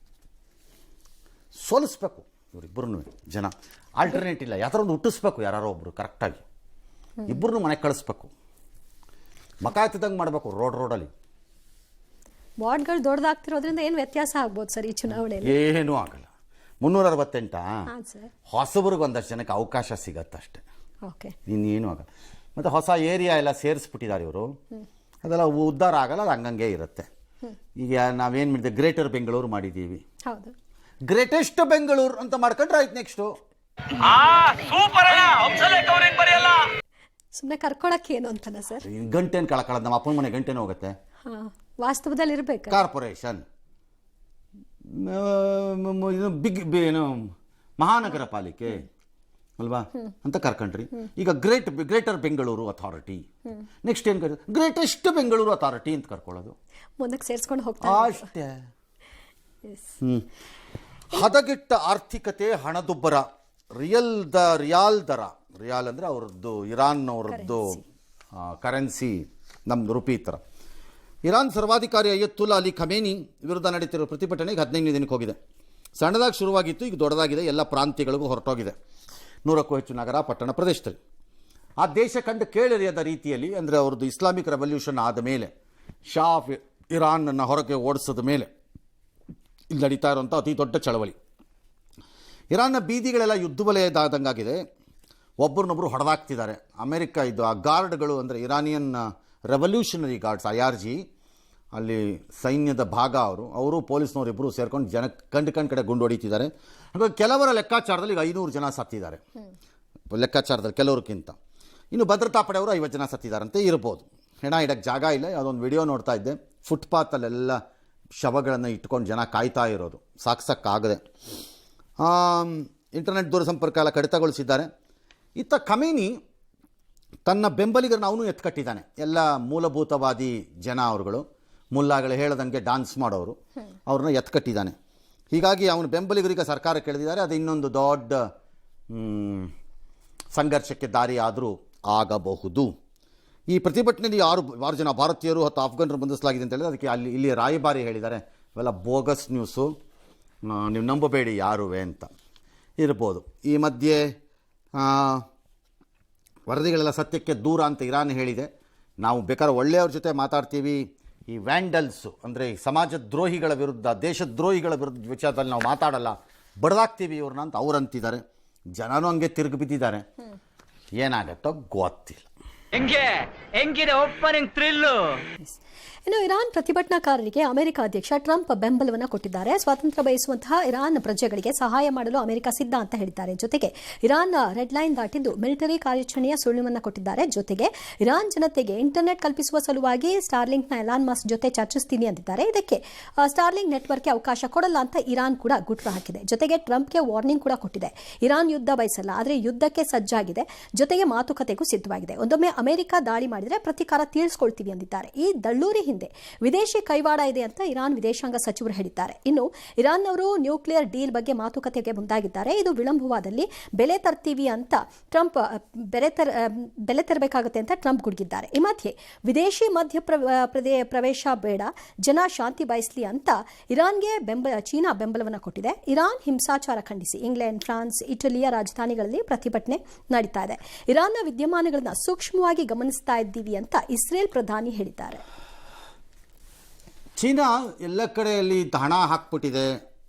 ಸೋಲಿಸ್ಬೇಕು ಇವರಿಬ್ಬರನ್ನು ಜನ. ಆಲ್ಟರ್ನೇಟ್ ಇಲ್ಲ, ಯಾವ್ದಾರ ಒಂದು ಹುಟ್ಟಿಸ್ಬೇಕು, ಯಾರೋ ಒಬ್ರು ಕರೆಕ್ಟಾಗಿ ಇಬ್ಬರನ್ನು ಮನೆಗೆ ಕಳಿಸ್ಬೇಕು. ಮಕ ಎತ್ತಿದಂಗೆ ಮಾಡಬೇಕು ರೋಡಲ್ಲಿ. ವಾರ್ಡ್ಗಳು ದೊಡ್ಡದಾಗ್ತಿರೋದ್ರಿಂದ ಏನು ವ್ಯತ್ಯಾಸ ಆಗ್ಬೋದು ಸರ್ ಈ ಚುನಾವಣೆಯಲ್ಲಿ? ಏನೂ ಆಗಲ್ಲ. 368 ಹಾಂ ಸರ್, ಹೊಸಬ್ರಿಗೆ ಒಂದಷ್ಟು ಜನಕ್ಕೆ ಅವಕಾಶ ಸಿಗತ್ತಷ್ಟೆ, ಓಕೆ, ಇನ್ನೇನು ಆಗಲ್ಲ. ಮತ್ತು ಹೊಸ ಏರಿಯಾ ಎಲ್ಲ ಸೇರಿಸ್ಬಿಟ್ಟಿದ್ದಾರೆ ಇವರು, ಅದೆಲ್ಲ ಉದ್ಧಾರ ಆಗಲ್ಲ, ಅದು ಹಂಗಂಗೆ ಇರುತ್ತೆ. ಈಗ ನಾವೇನು ಮಾಡಿದೆ, ಗ್ರೇಟರ್ ಬೆಂಗಳೂರು ಮಾಡಿದ್ದೀವಿ, ಹೌದು, ಗ್ರೇಟೆಸ್ಟ್ ಬೆಂಗಳೂರು ಅಂತ ಮಾಡ್ಕೊಂಡ್ರೆ ಆಯ್ತು. ನೆಕ್ಸ್ಟು ಸುಮ್ಮನೆ ಕರ್ಕೊಳಕ್ಕೆ ಏನು ಅಂತನ ಸರ್? ಗಂಟೆನ ಕಳ್ಕೊಳ್ಳೋದು, ನಮ್ಮ ಅಪ್ಪನ ಮನೆ ಗಂಟೆನೂ ಹೋಗುತ್ತೆ. ಹಾಂ, ವಾಸ್ತವದಲ್ಲಿ ಇರಬೇಕು. ಕಾರ್ಪೊರೇಷನ್, ಏನು ಮಹಾನಗರ ಪಾಲಿಕೆ ಅಲ್ವಾ ಅಂತ ಕರ್ಕೊಂಡ್ರಿ. ಈಗ ಗ್ರೇಟರ್ ಬೆಂಗಳೂರು ಅಥಾರಿಟಿ, ನೆಕ್ಸ್ಟ್ ಏನು ಕರೀ, ಗ್ರೇಟೆಸ್ಟ್ ಬೆಂಗಳೂರು ಅಥಾರಿಟಿ ಅಂತ ಕರ್ಕೊಳ್ಳೋದು, ಮುಂದಕ್ಕೆ ಸೇರಿಸ್ಕೊಂಡು ಹೋಗ್ತಾ ಅಷ್ಟೇ. ಹದಗೆಟ್ಟ ಆರ್ಥಿಕತೆ, ಹಣದುಬ್ಬರ, ರಿಯಾಲ್ ದರ, ರಿಯಾಲ್ ಅಂದರೆ ಅವ್ರದ್ದು ಇರಾನ್ ಅವರದ್ದು ಕರೆನ್ಸಿ, ನಮ್ಮದು ರುಪಿ ಥರ. ಇರಾನ್ ಸರ್ವಾಧಿಕಾರಿ ಅಯತುಲ್ಲಾ ಅಲಿ ಖಮೇನಿ ವಿರುದ್ಧ ನಡೀತಿರೋ ಪ್ರತಿಭಟನೆಗೆ 15ನೇ ದಿನಕ್ಕೆ ಹೋಗಿದೆ. ಸಣ್ಣದಾಗಿ ಶುರುವಾಗಿತ್ತು, ಈಗ ದೊಡ್ಡದಾಗಿದೆ, ಎಲ್ಲ ಪ್ರಾಂತ್ಯಗಳಿಗೂ ಹೊರಟೋಗಿದೆ. 100ಕ್ಕೂ ಹೆಚ್ಚು ನಗರ ಪಟ್ಟಣ ಪ್ರದೇಶದಲ್ಲಿ. ಆ ದೇಶ ಕಂಡು ಕೇಳಿರಿಯದ ರೀತಿಯಲ್ಲಿ, ಅಂದರೆ ಅವ್ರದ್ದು ಇಸ್ಲಾಮಿಕ್ ರೆವಲ್ಯೂಷನ್ ಆದ ಮೇಲೆ, ಶಾ ಆಫ್ ಇರಾನನ್ನು ಹೊರಗೆ ಓಡಿಸಿದ ಮೇಲೆ ಇಲ್ಲಿ ನಡೀತಾ ಇರುವಂಥ ಅತಿ ದೊಡ್ಡ ಚಳವಳಿ. ಇರಾನ್ನ ಬೀದಿಗಳೆಲ್ಲ ಯುದ್ಧ ವಲಯದಾದಂಗಾಗಿದೆ, ಒಬ್ಬರನ್ನೊಬ್ಬರು ಹೊಡೆದಾಕ್ತಿದ್ದಾರೆ. ಅಮೆರಿಕ ಇದು ಆ ಗಾರ್ಡ್ಗಳು, ಅಂದರೆ ಇರಾನಿಯನ್ ರೆವಲ್ಯೂಷನರಿ ಗಾರ್ಡ್ಸ್, IRG, ಅಲ್ಲಿ ಸೈನ್ಯದ ಭಾಗ ಅವರು ಪೊಲೀಸ್ನವರು ಇಬ್ಬರು ಸೇರ್ಕೊಂಡು ಜನಕ್ಕೆ ಕಡೆ ಗುಂಡು ಹೊಡಿತಿದ್ದಾರೆ. ಹಾಗಾಗಿ ಕೆಲವರ ಲೆಕ್ಕಾಚಾರದಲ್ಲಿ ಈಗ 500 ಜನ ಸತ್ತಿದ್ದಾರೆ, ಲೆಕ್ಕಾಚಾರದಲ್ಲಿ ಕೆಲವ್ರಿಗಿಂತ. ಇನ್ನು ಭದ್ರತಾ ಪಡೆಯವರು 50 ಜನ ಸತ್ತಿದ್ದಾರಂತೆ ಇರ್ಬೋದು. ಹೆಣ ಇಡಕ್ಕೆ ಜಾಗ ಇಲ್ಲ. ಅದೊಂದು ವಿಡಿಯೋ ನೋಡ್ತಾ ಇದ್ದೆ, ಫುಟ್ಪಾತಲ್ಲೆಲ್ಲ ಶವಗಳನ್ನು ಇಟ್ಕೊಂಡು ಜನ ಕಾಯ್ತಾ ಇರೋದು, ಸಾಕ್ಸಕ್ಕಾಗದೆ. ಇಂಟರ್ನೆಟ್ ದೂರಸಂಪರ್ಕ ಎಲ್ಲ ಕಡಿತಗೊಳಿಸಿದ್ದಾರೆ. ಇತ್ತ ಖಮೇನಿ ತನ್ನ ಬೆಂಬಲಿಗರನ್ನ ಅವನು ಎತ್ಕಟ್ಟಿದ್ದಾನೆ. ಎಲ್ಲ ಮೂಲಭೂತವಾದಿ ಜನ ಅವರುಗಳು, ಮುಲ್ಲಾಗಳು ಹೇಳ್ದಂಗೆ ಡ್ಯಾನ್ಸ್ ಮಾಡೋರು, ಅವ್ರನ್ನ ಎತ್ಕಟ್ಟಿದ್ದಾನೆ. ಹೀಗಾಗಿ ಅವನ ಬೆಂಬಲಿಗರಿಗೆ ಸರ್ಕಾರ ಕೇಳಿದ್ದಾರೆ. ಅದು ಇನ್ನೊಂದು ದೊಡ್ಡ ಸಂಘರ್ಷಕ್ಕೆ ದಾರಿ ಆದರೂ ಆಗಬಹುದು. ಈ ಪ್ರತಿಭಟನೆಯಲ್ಲಿ 6 ಜನ ಭಾರತೀಯರು 10 ಅಫ್ಘಾನರು ಬಂಧಿಸಲಾಗಿದೆ ಅಂತ ಹೇಳಿದ್ರೆ, ಅದಕ್ಕೆ ಇಲ್ಲಿ ರಾಯಭಾರಿ ಹೇಳಿದ್ದಾರೆ ಇವೆಲ್ಲ ಬೋಗಸ್ ನ್ಯೂಸು, ನೀವು ನಂಬಬೇಡಿ ಯಾರುವೆ ಅಂತ ಇರ್ಬೋದು. ಈ ಮಧ್ಯೆ ವರದಿಗಳೆಲ್ಲ ಸತ್ಯಕ್ಕೆ ದೂರ ಅಂತ ಇರಾನ್ ಹೇಳಿದೆ. ನಾವು ಬೇಕಾದ್ರೆ ಒಳ್ಳೆಯವ್ರ ಜೊತೆ ಮಾತಾಡ್ತೀವಿ, ಈ ವ್ಯಾಂಡಲ್ಸು ಅಂದರೆ ಸಮಾಜ ದ್ರೋಹಿಗಳ ವಿರುದ್ಧ, ದೇಶದ್ರೋಹಿಗಳ ವಿರುದ್ಧ ವಿಚಾರದಲ್ಲಿ ನಾವು ಮಾತಾಡಲ್ಲ, ಬಡ್ದಾಕ್ತೀವಿ ಇವ್ರನ್ನ ಅಂತ ಅವ್ರಂತಿದ್ದಾರೆ. ಜನನೂ ಹಂಗೆ ತಿರುಗಿ ಬಿದ್ದಿದ್ದಾರೆ. ಏನಾಗತ್ತೋ ಗೊತ್ತಿಲ್ಲ. ಹೆಂಗಿದೆ ಓಪನಿಂಗ್ ಥ್ರಿಲ್ಲು. ಇನ್ನು ಇರಾನ್ ಪ್ರತಿಭಟನಾಕಾರರಿಗೆ ಅಮೆರಿಕ ಅಧ್ಯಕ್ಷ ಟ್ರಂಪ್ ಬೆಂಬಲವನ್ನು ಕೊಟ್ಟಿದ್ದಾರೆ. ಸ್ವಾತಂತ್ರ್ಯ ಬಯಸುವಂತಹ ಇರಾನ್ ಪ್ರಜೆಗಳಿಗೆ ಸಹಾಯ ಮಾಡಲು ಅಮೆರಿಕ ಸಿದ್ಧ ಅಂತ ಹೇಳಿದ್ದಾರೆ. ಜೊತೆಗೆ ಇರಾನ್ ರೆಡ್ ಲೈನ್ ದಾಟಿದ್ದು ಮಿಲಿಟರಿ ಕಾರ್ಯಾಚರಣೆಯ ಸುಳಿವನ್ನು ಕೊಟ್ಟಿದ್ದಾರೆ. ಜೊತೆಗೆ ಇರಾನ್ ಜನತೆಗೆ ಇಂಟರ್ನೆಟ್ ಕಲ್ಪಿಸುವ ಸಲುವಾಗಿ ಸ್ಟಾರ್ಲಿಂಕ್ನ ಎಲಾನ್ ಮಸ್ಕ್ ಜೊತೆ ಚರ್ಚಿಸ್ತೀನಿ ಅಂದಿದ್ದಾರೆ. ಇದಕ್ಕೆ ಸ್ಟಾರ್ಲಿಂಕ್ ನೆಟ್ವರ್ಕ್ಗೆ ಅವಕಾಶ ಕೊಡಲ್ಲ ಅಂತ ಇರಾನ್ ಕೂಡ ಗುಟ್ರು ಹಾಕಿದೆ. ಜೊತೆಗೆ ಟ್ರಂಪ್ಗೆ ವಾರ್ನಿಂಗ್ ಕೂಡ ಕೊಟ್ಟಿದೆ. ಇರಾನ್ ಯುದ್ಧ ಬಯಸಲ್ಲ, ಆದರೆ ಯುದ್ಧಕ್ಕೆ ಸಜ್ಜಾಗಿದೆ, ಜೊತೆಗೆ ಮಾತುಕತೆಗೂ ಸಿದ್ಧವಾಗಿದೆ. ಒಂದೊಮ್ಮೆ ಅಮೆರಿಕ ದಾಳಿ ಮಾಡಿದರೆ ಪ್ರತೀಕಾರ ತೀರಿಸಿಕೊಳ್ತೀವಿ ಅಂದಿದ್ದಾರೆ. ಈ ದಳ್ಳೂರಿ ಹಿಂದೆ ವಿದೇಶಿ ಕೈವಾಡ ಇದೆ ಅಂತ ಇರಾನ್ ವಿದೇಶಾಂಗ ಸಚಿವರು ಹೇಳಿದ್ದಾರೆ. ಇನ್ನು ಇರಾನ್ನವರು ನ್ಯೂಕ್ಲಿಯರ್ ಡೀಲ್ ಬಗ್ಗೆ ಮಾತುಕತೆಗೆ ಮುಂದಾಗಿದ್ದಾರೆ. ಇದು ವಿಳಂಬವಾದಲ್ಲಿ ಬೆಲೆ ತರ್ತೀವಿ ಅಂತ ಟ್ರಂಪ್ ಬೆಲೆ ತರಬೇಕಾಗುತ್ತೆ ಅಂತ ಟ್ರಂಪ್ ಗುಡುಗಿದ್ದಾರೆ. ಈ ಮಧ್ಯೆ ವಿದೇಶಿ ಮಧ್ಯ ಪ್ರವೇಶ ಬೇಡ, ಜನ ಶಾಂತಿ ಬಯಸಲಿ ಅಂತ ಇರಾನ್ಗೆ ಚೀನಾ ಬೆಂಬಲವನ್ನು ಕೊಟ್ಟಿದೆ. ಇರಾನ್ ಹಿಂಸಾಚಾರ ಖಂಡಿಸಿ ಇಂಗ್ಲೆಂಡ್, ಫ್ರಾನ್ಸ್, ಇಟಲಿಯ ರಾಜಧಾನಿಗಳಲ್ಲಿ ಪ್ರತಿಭಟನೆ ನಡೀತಾ ಇದೆ. ಇರಾನ್ನ ವಿದ್ಯಮಾನಗಳನ್ನು ಸೂಕ್ಷ್ಮವಾಗಿ ಗಮನಿಸ್ತಾ ಇದ್ದೀವಿ ಅಂತ ಇಸ್ರೇಲ್ ಪ್ರಧಾನಿ ಹೇಳಿದ್ದಾರೆ. ಚೀನಾ ಎಲ್ಲ ಕಡೆಯಲ್ಲಿ ಹಣ ಹಾಕ್ಬಿಟ್ಟಿದೆ,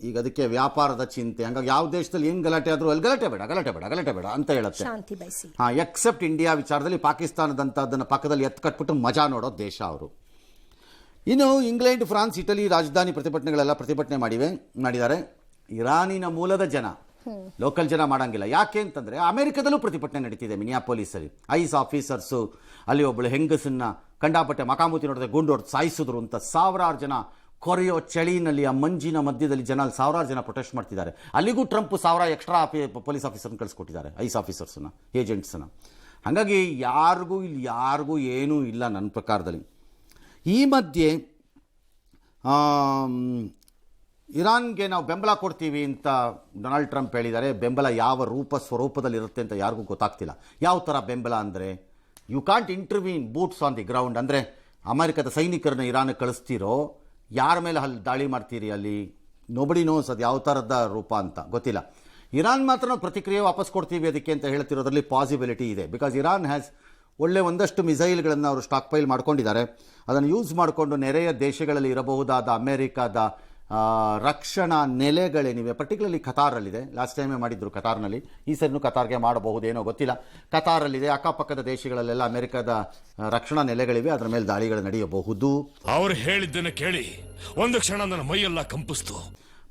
ಈಗ ಅದಕ್ಕೆ ವ್ಯಾಪಾರದ ಚಿಂತೆ. ಹಂಗಾಗಿ ಯಾವ ದೇಶದಲ್ಲಿ ಏನು ಗಲಾಟೆ ಆದರೂ ಅಲ್ಲಿ ಗಲಾಟೆ ಬೇಡ ಅಂತ ಹೇಳುತ್ತೆ. ಶಾಂತಿ ಬಯಸಿ. ಎಕ್ಸೆಪ್ಟ್ ಇಂಡಿಯಾ ವಿಚಾರದಲ್ಲಿ ಪಾಕಿಸ್ತಾನದಂಥದ್ದನ್ನು ಪಕ್ಕದಲ್ಲಿ ಎತ್ಕಟ್ಬಿಟ್ಟು ಮಜಾ ನೋಡೋ ದೇಶ ಅವರು. ಇನ್ನು ಇಂಗ್ಲೆಂಡ್, ಫ್ರಾನ್ಸ್, ಇಟಲಿ ರಾಜಧಾನಿ ಪ್ರತಿಭಟನೆ ಮಾಡಿದ್ದಾರೆ. ಇರಾನಿನ ಮೂಲದ ಜನ, ಲೋಕಲ್ ಜನ ಮಾಡಂಗಿಲ್ಲ. ಯಾಕೆ ಅಂತಂದರೆ ಅಮೆರಿಕದಲ್ಲೂ ಪ್ರತಿಭಟನೆ ನಡೀತಿದೆ. ಮಿನಿಯಾಪೋಲಿಸಲ್ಲಿ ಐಸ್ ಆಫೀಸರ್ಸು ಅಲ್ಲಿ ಒಬ್ಬಳು ಹೆಂಗಸನ್ನ ಕಂಡಾಪಟ್ಟೆ ಮಕಾಮೂತಿ ನೋಡಿದ್ರೆ ಗುಂಡು ಹೊಡೆದು ಸಾಯಿಸಿದ್ರು ಅಂತ ಸಾವಿರಾರು ಜನ ಕೊರೆಯೋ ಚಳಿನಲ್ಲಿ ಆ ಮಂಜಿನ ಮಧ್ಯದಲ್ಲಿ ಸಾವಿರಾರು ಜನ ಪ್ರೊಟೆಸ್ಟ್ ಮಾಡ್ತಿದ್ದಾರೆ. ಅಲ್ಲಿಗೂ ಟ್ರಂಪ್ 1000 ಎಕ್ಸ್ಟ್ರಾ ಪೊಲೀಸ್ ಆಫೀಸರ್ನ ಕಳಿಸ್ಕೊಟ್ಟಿದ್ದಾರೆ, ಐಸ್ ಆಫೀಸರ್ಸನ್ನ, ಏಜೆಂಟ್ಸನ್ನ. ಹಾಗಾಗಿ ಯಾರಿಗೂ ಏನೂ ಇಲ್ಲ ನನ್ನ ಪ್ರಕಾರದಲ್ಲಿ. ಈ ಮಧ್ಯೆ ಇರಾನ್ಗೆ ನಾವು ಬೆಂಬಲ ಕೊಡ್ತೀವಿ ಅಂತ ಡೊನಾಲ್ಡ್ ಟ್ರಂಪ್ ಹೇಳಿದ್ದಾರೆ. ಬೆಂಬಲ ಯಾವ ಸ್ವರೂಪದಲ್ಲಿ ಇರುತ್ತೆ ಅಂತ ಯಾರಿಗೂ ಗೊತ್ತಾಗ್ತಿಲ್ಲ. ಯಾವ ಥರ ಬೆಂಬಲ ಅಂದರೆ you can't intervene boots on the ground. ಅಂದರೆ ಅಮೆರಿಕದ ಸೈನಿಕರನ್ನ ಇರಾನ್ಗೆ ಕಳಿಸ್ತೀರೋ, ಯಾರ ಮೇಲೆ ಅಲ್ಲಿ ದಾಳಿ ಮಾಡ್ತೀರಿ, ಅಲ್ಲಿ ನೋಬಡಿ ನೋಸ್ ಅದು ಯಾವ ಥರದ ರೂಪ ಅಂತ ಗೊತ್ತಿಲ್ಲ. ಇರಾನ್ ಮಾತ್ರ ನಾವು ಪ್ರತಿಕ್ರಿಯೆ ವಾಪಸ್ ಕೊಡ್ತೀವಿ ಅದಕ್ಕೆ ಅಂತ ಹೇಳ್ತಿರೋದ್ರಲ್ಲಿ ಪಾಸಿಬಿಲಿಟಿ ಇದೆ. ಬಿಕಾಸ್ ಇರಾನ್ ಹ್ಯಾಸ್ ಒಂದಷ್ಟು ಮಿಸೈಲ್ಗಳನ್ನು ಅವರು ಸ್ಟಾಕ್ ಪೈಲ್ ಮಾಡ್ಕೊಂಡಿದ್ದಾರೆ. ಅದನ್ನು ಯೂಸ್ ಮಾಡಿಕೊಂಡು ನೆರೆಯ ದೇಶಗಳಲ್ಲಿ ಇರಬಹುದಾದ ಅಮೆರಿಕದ ರಕ್ಷಣಾ ನೆಲೆಗಳೇನಿವೆ, ಪರ್ಟಿಕ್ಯುಲರ್ಲಿ ಕತಾರಲ್ಲಿದೆ. ಲಾಸ್ಟ್ ಟೈಮೇ ಮಾಡಿದ್ರು ಕತಾರ್ನಲ್ಲಿ, ಈ ಸರಿನೂ ಕತಾರ್ಗೆ ಮಾಡಬಹುದೇನೋ ಗೊತ್ತಿಲ್ಲ. ಕತಾರಲ್ಲಿದೆ, ಅಕ್ಕಪಕ್ಕದ ದೇಶಗಳಲ್ಲೆಲ್ಲ ಅಮೆರಿಕದ ರಕ್ಷಣಾ ನೆಲೆಗಳಿವೆ, ಅದರ ಮೇಲೆ ದಾಳಿಗಳು ನಡೆಯಬಹುದು. ಅವರು ಹೇಳಿದ್ದನ್ನು ಕೇಳಿ ಒಂದು ಕ್ಷಣ ನನ್ನ ಮೈಯೆಲ್ಲ ಕಂಪಿಸ್ತು.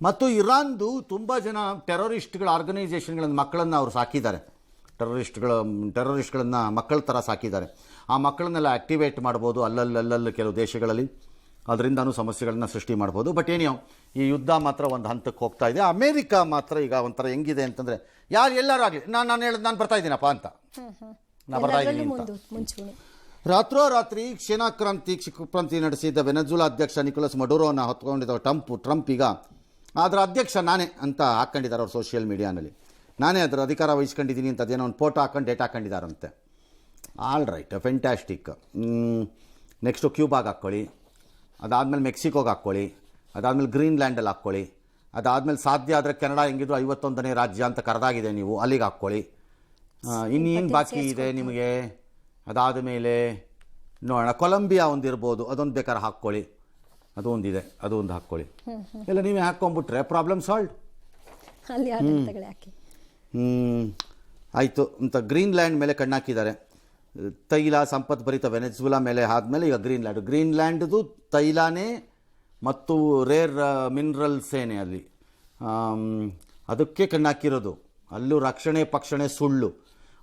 ಮತ್ತು ಇರಾನ್ದು ತುಂಬ ಜನ ಟೆರರಿಸ್ಟ್ಗಳ ಆರ್ಗನೈಸೇಷನ್ಗಳನ್ನು ಮಕ್ಕಳನ್ನು ಅವರು ಸಾಕಿದ್ದಾರೆ. ಟೆರರಿಸ್ಟ್ಗಳನ್ನು ಮಕ್ಕಳ ಥರ ಸಾಕಿದ್ದಾರೆ. ಆ ಮಕ್ಕಳನ್ನೆಲ್ಲ ಆ್ಯಕ್ಟಿವೇಟ್ ಮಾಡ್ಬೋದು ಅಲ್ಲಲ್ಲಿ ಕೆಲವು ದೇಶಗಳಲ್ಲಿ. ಅದರಿಂದನೂ ಸಮಸ್ಯೆಗಳನ್ನ ಸೃಷ್ಟಿ ಮಾಡ್ಬೋದು. ಬಟ್ ಏನೋ ಈ ಯುದ್ಧ ಮಾತ್ರ ಒಂದು ಹಂತಕ್ಕೆ ಹೋಗ್ತಾ ಇದೆ. ಅಮೇರಿಕ ಮಾತ್ರ ಈಗ ಒಂಥರ ಹೆಂಗಿದೆ ಅಂತಂದರೆ ಎಲ್ಲರೂ ಆಗಲಿ ನಾನು ಬರ್ತಾ ಇದ್ದೀನಪ್ಪ ಅಂತ, ನಾನು ಬರ್ತಾ ಇದ್ದೀನಿ ಅಂತ. ರಾತ್ರೋರಾತ್ರಿ ಕ್ಷಿಪ್ರಾಂತಿ ನಡೆಸಿದ್ದ ವೆನೆಜುಲಾ ಅಧ್ಯಕ್ಷ ನಿಕೋಲಸ್ ಮಡುರೋನ ಹೊತ್ಕೊಂಡಿದ್ದ ಟ್ರಂಪ್ ಈಗ ಅದರ ಅಧ್ಯಕ್ಷ ನಾನೇ ಅಂತ ಹಾಕ್ಕೊಂಡಿದ್ದಾರೆ ಅವ್ರು ಸೋಷಿಯಲ್ ಮೀಡಿಯಾನಲ್ಲಿ. ನಾನೇ ಅದರ ಅಧಿಕಾರ ವಹಿಸ್ಕೊಂಡಿದ್ದೀನಿ ಅಂತ ಅದೇನೋ ಒಂದು ಫೋಟೋ ಹಾಕೊಂಡು ಡೇಟ್ ಹಾಕ್ಕೊಂಡಿದ್ದಾರಂತೆ. All right, fantastic. ನೆಕ್ಸ್ಟು ಕ್ಯೂಬಾಗೆ ಹಾಕ್ಕೊಳ್ಳಿ, ಅದಾದಮೇಲೆ ಮೆಕ್ಸಿಕೋಗೆ ಹಾಕ್ಕೊಳ್ಳಿ, ಅದಾದಮೇಲೆ ಗ್ರೀನ್ಲ್ಯಾಂಡಲ್ಲಿ ಹಾಕ್ಕೊಳ್ಳಿ, ಅದಾದಮೇಲೆ ಸಾಧ್ಯ ಆದರೆ ಕೆನಡಾ ಹೆಂಗಿದ್ರು 51ನೇ ರಾಜ್ಯ ಅಂತ ಕರೆದಾಗಿದೆ, ನೀವು ಅಲ್ಲಿಗೆ ಹಾಕ್ಕೊಳ್ಳಿ. ಇನ್ನೇನು ಬಾಕಿ ಇದೆ ನಿಮಗೆ? ಅದಾದ ಮೇಲೆ ನೋಡೋಣ, ಕೊಲಂಬಿಯಾ ಒಂದಿರ್ಬೋದು, ಅದೊಂದು ಬೇಕಾದ್ರೆ ಹಾಕ್ಕೊಳ್ಳಿ, ಅದು ಒಂದಿದೆ, ಅದು ಒಂದು ಹಾಕ್ಕೊಳ್ಳಿ. ಎಲ್ಲ ನೀವೇ ಹಾಕ್ಕೊಂಬಿಟ್ರೆ ಪ್ರಾಬ್ಲಮ್ ಸಾಲ್ವ್. ಆಯಿತು ಅಂತ ಗ್ರೀನ್ಲ್ಯಾಂಡ್ ಮೇಲೆ ಕಣ್ಣಾಕಿದ್ದಾರೆ. ತೈಲ ಸಂಪತ್ಭರಿತ ವೆನೆಜುಲಾ ಮೇಲೆ ಆದಮೇಲೆ ಈಗ ಗ್ರೀನ್ಲ್ಯಾಂಡ್ದು ತೈಲನೇ ಮತ್ತು ರೇರ್ ಮಿನರಲ್ಸೇನೆ ಅಲ್ಲಿ ಅದಕ್ಕೆ ಕಣ್ಣಾಕಿರೋದು. ಅಲ್ಲೂ ರಕ್ಷಣೆ ಸುಳ್ಳು.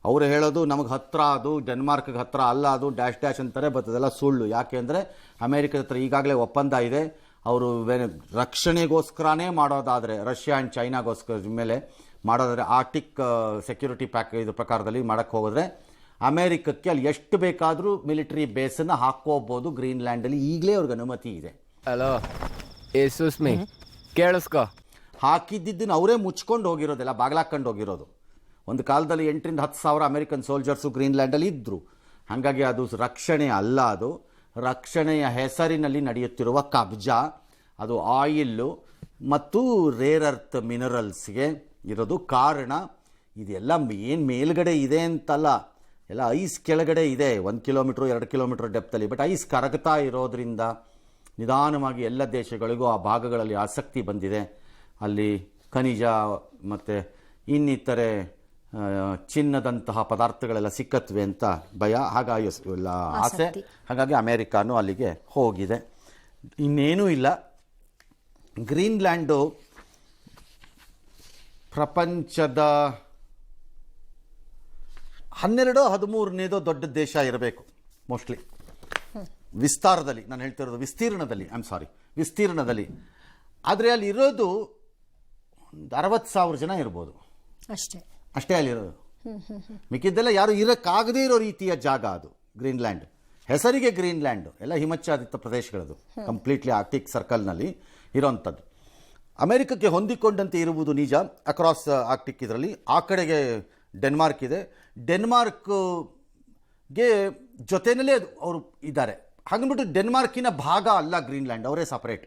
ಅವರು ಹೇಳೋದು ನಮಗೆ ಹತ್ತಿರ, ಅದು ಡೆನ್ಮಾರ್ಕ್ಗೆ ಹತ್ತಿರ ಅಲ್ಲ, ಅದು ಡ್ಯಾಶ್ ಅಂತಾರೆ. ಬರ್ತದೆಲ್ಲ ಸುಳ್ಳು. ಯಾಕೆ ಅಂದರೆ ಅಮೇರಿಕದ ಹತ್ರ ಈಗಾಗಲೇ ಒಪ್ಪಂದ ಇದೆ. ಅವರು ರಕ್ಷಣೆಗೋಸ್ಕರನೇ ಮಾಡೋದಾದರೆ, ರಷ್ಯಾ ಆ್ಯಂಡ್ ಚೈನಾಗೋಸ್ಕರ ಮೇಲೆ ಮಾಡೋದಾದರೆ, ಆರ್ಟಿಕ್ ಸೆಕ್ಯೂರಿಟಿ ಇದು ಪ್ರಕಾರದಲ್ಲಿ ಮಾಡೋಕ್ಕೆ ಹೋಗಿದ್ರೆ ಅಮೇರಿಕಕ್ಕೆ ಅಲ್ಲಿ ಎಷ್ಟು ಬೇಕಾದರೂ ಮಿಲಿಟರಿ ಬೇಸನ್ನು ಹಾಕೋಬೋದು ಗ್ರೀನ್ಲ್ಯಾಂಡಲ್ಲಿ. ಈಗಲೇ ಅವ್ರಿಗೆ ಅನುಮತಿ ಇದೆ. ಹಲೋ ಸುಸ್ಮಿ, ಕೇಳಿಸ್ಕೊ. ಹಾಕಿದ್ದನ್ನು ಅವರೇ ಮುಚ್ಕೊಂಡು ಹೋಗಿರೋದೆಲ್ಲ, ಬಾಗ್ಲಾಕೊಂಡು ಹೋಗಿರೋದು. ಒಂದು ಕಾಲದಲ್ಲಿ 8,000 to 10,000 ಅಮೆರಿಕನ್ ಸೋಲ್ಜರ್ಸು ಗ್ರೀನ್ಲ್ಯಾಂಡಲ್ಲಿ ಇದ್ದರು. ಹಾಗಾಗಿ ಅದು ರಕ್ಷಣೆ ಅಲ್ಲ, ಅದು ರಕ್ಷಣೆಯ ಹೆಸರಿನಲ್ಲಿ ನಡೆಯುತ್ತಿರುವ ಕಬ್ಜಾ. ಅದು ಆಯಿಲ್ಲು ಮತ್ತು ರೇರ್ ಅರ್ತ್ ಮಿನರಲ್ಸ್ಗೆ ಇರೋದು ಕಾರಣ. ಇದೆಲ್ಲ ಏನು ಮೇಲ್ಗಡೆ ಇದೆ ಅಂತಲ್ಲ, ಎಲ್ಲ ಐಸ್ ಕೆಳಗಡೆ ಇದೆ, 1 ಕಿಲೋಮೀಟ್ರ್ 2 ಕಿಲೋಮೀಟ್ರ್ ಡೆಪ್ತಲ್ಲಿ. ಬಟ್ ಐಸ್ ಕರಗ್ತಾ ಇರೋದ್ರಿಂದ ನಿಧಾನವಾಗಿ ಎಲ್ಲ ದೇಶಗಳಿಗೂ ಆ ಭಾಗಗಳಲ್ಲಿ ಆಸಕ್ತಿ ಬಂದಿದೆ. ಅಲ್ಲಿ ಖನಿಜ ಮತ್ತು ಇನ್ನಿತರೆ ಚಿನ್ನದಂತಹ ಪದಾರ್ಥಗಳೆಲ್ಲ ಸಿಕ್ಕತ್ವೆ ಅಂತ ಭಯ, ಹಾಗಾಗಿ ಎಲ್ಲ ಆಸೆ. ಹಾಗಾಗಿ ಅಮೇರಿಕಾನು ಅಲ್ಲಿಗೆ ಹೋಗಿದೆ. ಇನ್ನೇನೂ ಇಲ್ಲ. ಗ್ರೀನ್ಲ್ಯಾಂಡು ಪ್ರಪಂಚದ 12-13ನೇದೋ ದೊಡ್ಡ ದೇಶ ಇರಬೇಕು ಮೋಸ್ಟ್ಲಿ ವಿಸ್ತಾರದಲ್ಲಿ. ನಾನು ಹೇಳ್ತಿರೋದು ವಿಸ್ತೀರ್ಣದಲ್ಲಿ, ವಿಸ್ತೀರ್ಣದಲ್ಲಿ. ಆದರೆ ಅಲ್ಲಿ ಇರೋದು 60,000 ಜನ ಇರ್ಬೋದು ಅಷ್ಟೇ ಅಲ್ಲಿರೋದು. ಮಿಕ್ಕಿದ್ದೆಲ್ಲ ಯಾರು ಇರೋಕ್ಕಾಗದೇ ಇರೋ ರೀತಿಯ ಜಾಗ ಅದು ಗ್ರೀನ್ಲ್ಯಾಂಡ್. ಹೆಸರಿಗೆ ಗ್ರೀನ್ಲ್ಯಾಂಡು, ಎಲ್ಲ ಹಿಮಚ್ಛಾದಿತ ಪ್ರದೇಶಗಳದು, ಕಂಪ್ಲೀಟ್ಲಿ ಆರ್ಕ್ಟಿಕ್ ಸರ್ಕಲ್ನಲ್ಲಿ ಇರೋವಂಥದ್ದು. ಅಮೆರಿಕಕ್ಕೆ ಹೊಂದಿಕೊಂಡಂತೆ ಇರುವುದು ನಿಜ. ಅಕ್ರಾಸ್ ಆರ್ಕ್ಟಿಕ್ ಇದರಲ್ಲಿ ಆ ಕಡೆಗೆ ಡೆನ್ಮಾರ್ಕ್ ಇದೆ. ಡೆನ್ಮಾರ್ಕ್ಗೆ ಜೊತೆಯಲ್ಲೇ ಅವರು ಇದ್ದಾರೆ. ಹಾಗಂದ್ಬಿಟ್ಟು ಡೆನ್ಮಾರ್ಕಿನ ಭಾಗ ಅಲ್ಲ ಗ್ರೀನ್ಲ್ಯಾಂಡ್, ಅವರೇ ಸಪರೇಟ್.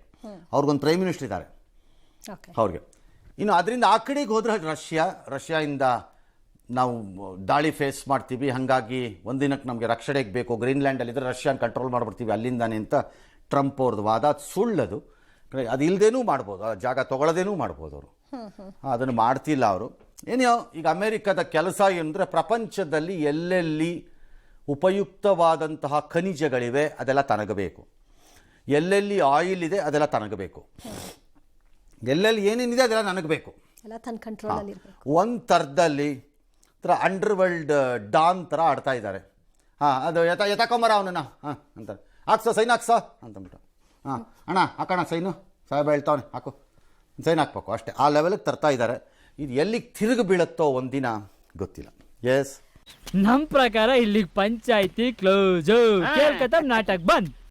ಅವ್ರಿಗೊಂದು ಪ್ರೈಮ್ ಮಿನಿಸ್ಟರ್ ಇದ್ದಾರೆ ಅವ್ರಿಗೆ. ಇನ್ನು ಅದರಿಂದ ಆ ಕಡೆಗೆ ಹೋದರೆ ರಷ್ಯಾಯಿಂದ ನಾವು ದಾಳಿ ಫೇಸ್ ಮಾಡ್ತೀವಿ, ಹಾಗಾಗಿ ಒಂದಿನಕ್ಕೆ ನಮಗೆ ರಕ್ಷಣೆಗೆ ಬೇಕು, ಗ್ರೀನ್ಲ್ಯಾಂಡಲ್ಲಿದ್ದರೆ ರಷ್ಯಾನ ಕಂಟ್ರೋಲ್ ಮಾಡಿಬಿಡ್ತೀವಿ ಅಲ್ಲಿಂದಾನೆ ಅಂತ ಟ್ರಂಪ್ ಅವ್ರದ್ದು ವಾದ. ಅದು ಸುಳ್ಳದು. ಅದು ಇಲ್ಲದೇನೂ ಮಾಡ್ಬೋದು, ಆ ಜಾಗ ತೊಗೊಳ್ಳೋದೇನೂ ಮಾಡ್ಬೋದು ಅವರು. ಅದನ್ನು ಮಾಡ್ತಿಲ್ಲ ಅವರು. ಏನೋ ಈಗ ಅಮೇರಿಕದ ಕೆಲಸ ಏನಂದರೆ ಪ್ರಪಂಚದಲ್ಲಿ ಎಲ್ಲೆಲ್ಲಿ ಉಪಯುಕ್ತವಾದಂತಹ ಖನಿಜಗಳಿವೆ ಅದೆಲ್ಲ ತನಗಬೇಕು, ಎಲ್ಲೆಲ್ಲಿ ಆಯಿಲ್ ಇದೆ ಅದೆಲ್ಲ ತನಗಬೇಕು, ಎಲ್ಲೆಲ್ಲಿ ಏನೇನಿದೆ ಅದೆಲ್ಲ ನನಗೆ ಬೇಕು. ಒಂದು ಥರದಲ್ಲಿ ಅಂಡರ್ವರ್ಲ್ಡ್ ಡಾನ್ ಥರ ಆಡ್ತಾ ಇದ್ದಾರೆ. ಅದು ಎತ್ತಕೊಂಬರ ಅವನನ್ನ ಅಂತಾರೆ, ಹಾಕ್ಸ ಸೈನ್ ಹಾಕ್ಸ ಅಂತಂದ್ಬಿಟ್ಟು. ಅಣ್ಣ ಹಾಕೋಣ ಸೈನು, ಸಾಹೇಬ ಹೇಳ್ತಾವನೆ ಹಾಕು ಸೈನ್ ಹಾಕ್ಬೇಕು, ಅಷ್ಟೇ. ಆ ಲೆವೆಲ್ಗೆ ತರ್ತಾ ಇದ್ದಾರೆ. ಇದು ಎಲ್ಲಿಗೆ ತಿರುಗಿ ಬೀಳುತ್ತೋ ಒಂದಿನ ಗೊತ್ತಿಲ್ಲ. ಎಸ್, ನಮ್ ಪ್ರಕಾರ ಇಲ್ಲಿಗೆ ಪಂಚಾಯ್ತಿ ಕ್ಲೋಸ್, ನಾಟಕ ಬಂದ್.